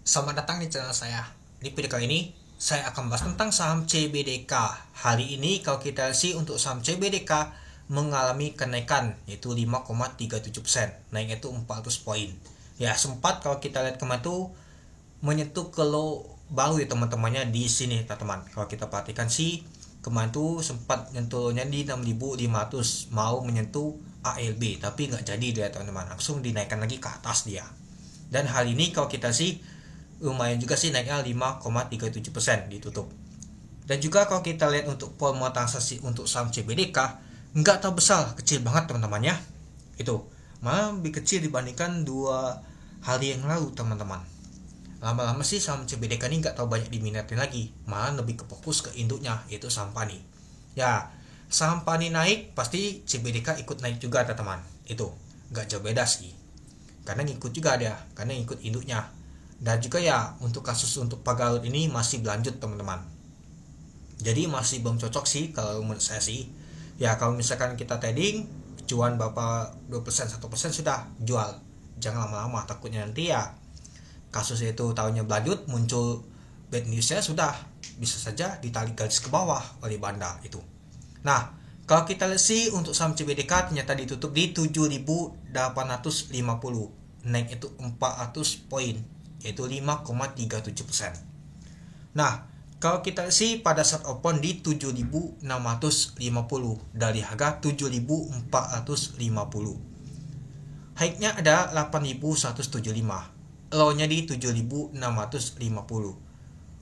Selamat datang di channel saya. Di video kali ini, saya akan bahas tentang saham CBDK. Hari ini kalau kita lihat untuk saham CBDK mengalami kenaikan yaitu 5,37%. Naiknya itu 400 poin. Ya, sempat kalau kita lihat kemarin itu menyentuh ke low baru ya teman-temannya di sini teman-teman. Kalau kita perhatikan sih kemarin tuh sempat nyentuhnya di 6.500 mau menyentuh ALB tapi nggak jadi dia teman-teman, langsung dinaikkan lagi ke atas dia. Dan hal ini kalau kita sih lumayan juga sih naiknya 5,37% ditutup. Dan juga kalau kita lihat untuk volume transaksi untuk saham CBDK nggak terlalu besar, kecil banget teman-teman ya. Itu malah lebih kecil dibandingkan 2 hari yang lalu teman-teman. Lama-lama sih saham CBDK ini nggak terlalu banyak diminatin lagi, malah lebih ke fokus ke induknya yaitu saham PANI. Ya, saham PANI naik pasti CBDK ikut naik juga teman-teman. Itu nggak jauh beda sih, karena ngikut juga dia, karena ngikut induknya. Dan juga ya untuk kasus untuk Pagalut ini masih berlanjut teman-teman, jadi masih belum cocok sih kalau menurut saya sih. Ya kalau misalkan kita trading cuan berapa 2% 1% sudah jual, jangan lama-lama, takutnya nanti ya kasus itu tahunnya berlanjut muncul bad newsnya, sudah bisa saja ditarik garis ke bawah oleh Banda itu. Nah kalau kita lihat sih untuk saham CBDK ternyata ditutup di 7.850, naik itu 400 poin yaitu 5,37%. Nah kalau kita sih pada saat open di 7.650 dari harga 7.450, high-nya ada 8.175, low-nya di 7.650.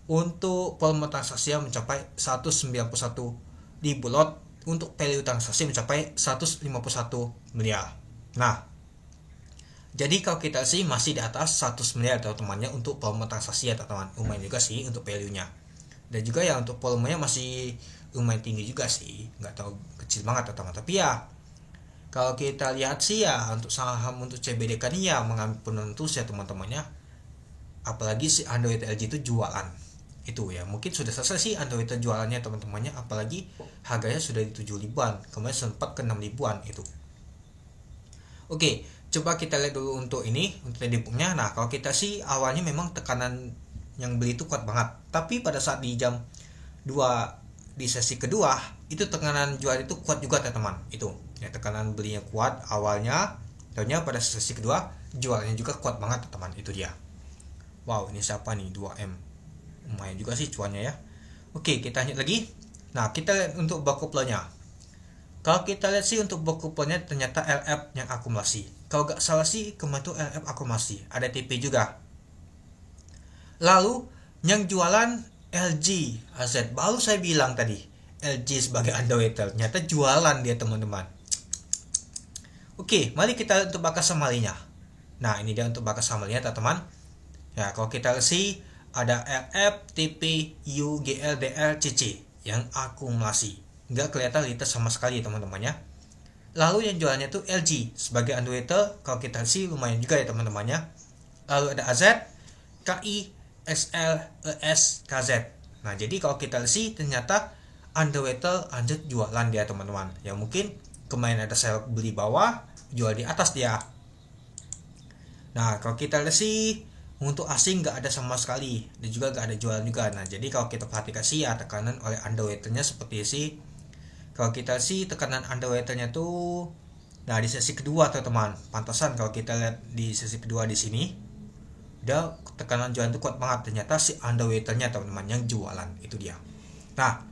Untuk volume transaksi mencapai 191 ribu lot, untuk value transaksi mencapai 151 miliar. Nah jadi kalau kita sih masih di atas 100 miliar teman-temannya untuk volume transaksi ya teman-teman, lumayan juga sih untuk value-nya. Dan juga ya untuk volumenya masih lumayan tinggi juga sih, nggak tahu kecil banget teman-teman. Tapi ya kalau kita lihat sih ya untuk saham untuk CBDK ini ya mengambil penentu ya teman-temannya. Apalagi si Android LG itu jualan itu ya, mungkin sudah selesai sih Android jualannya teman-temannya, apalagi harganya sudah di 7 ribuan, kemarin sempat ke 6 ribuan itu. Oke, coba kita lihat dulu untuk ini, untuk trading booknya. Nah kalau kita sih awalnya memang tekanan yang beli itu kuat banget, tapi pada saat di jam 2 di sesi kedua itu tekanan jual itu kuat juga teman-teman. Itu ya, tekanan belinya kuat awalnya, ternyata pada sesi kedua jualnya juga kuat banget teman-teman. Itu dia. Wow, ini siapa nih 2M, lumayan juga sih cuannya ya. Oke, kita lanjut lagi. Nah kita lihat untuk Bakoplanya. Kalau kita lihat sih untuk Bakoplanya ternyata LF yang akumulasi. Kalau nggak salah sih kemarin itu LF akumulasi, ada TP juga. Lalu yang jualan LG AZ, baru saya bilang tadi LG sebagai underweight, ternyata jualan dia teman-teman. Oke, mari kita untuk bakas samalinya. Nah ini dia untuk bakas samalinya teman-teman. Ya kalau kita lihat sih ada LF, TP, UGL, DL, CC yang akumulasi, nggak kelihatan litas sama sekali teman-temannya. Lalu yang jualannya tuh LG sebagai underweight, kalau kita sih lumayan juga ya teman-temannya. Lalu ada AZ, KI, XL, ES, KZ. Nah jadi kalau kita lihat sih ternyata underweight lanjut jualan dia teman-teman. Ya mungkin kemarin ada sell beli bawah, jual di atas dia. Nah kalau kita lihat sih untuk asing nggak ada sama sekali, dan juga nggak ada jualan juga. Nah jadi kalau kita perhatikan sih ya tekanan oleh underweight-nya seperti sih. Kalau kita sih tekanan underweight-nya tuh, nah di sesi kedua teman-teman, pantasan kalau kita lihat di sesi kedua di sini, dia tekanan jualan itu kuat banget. Ternyata si underweight-nya teman-teman yang jualan, itu dia. Nah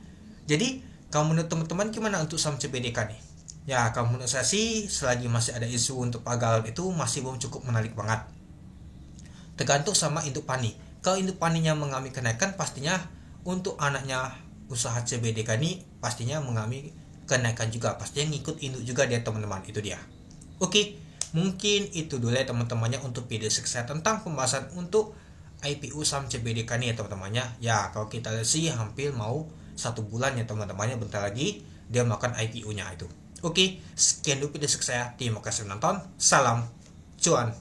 jadi kalau menurut teman-teman gimana untuk saham CBDK nih? Ya kalau menurut saya sih selagi masih ada isu untuk Pagalut itu masih belum cukup menarik banget. Tergantung sama induk PANI. Kalau induk PANI-nya mengalami kenaikan, pastinya untuk anaknya usaha CBDK ini pastinya mengalami kenaikan juga, pastinya ngikut induk juga dia teman-teman. Itu dia. Oke, mungkin itu dulu ya teman-temannya untuk video sukses tentang pembahasan untuk IPO saham CBDK ini ya teman-temannya. Ya kalau kita lihat sih hampir mau 1 bulan ya teman-temannya, bentar lagi dia makan IPO-nya itu. Oke, sekian dulu video sukses saya. Terima kasih menonton. Salam cuan.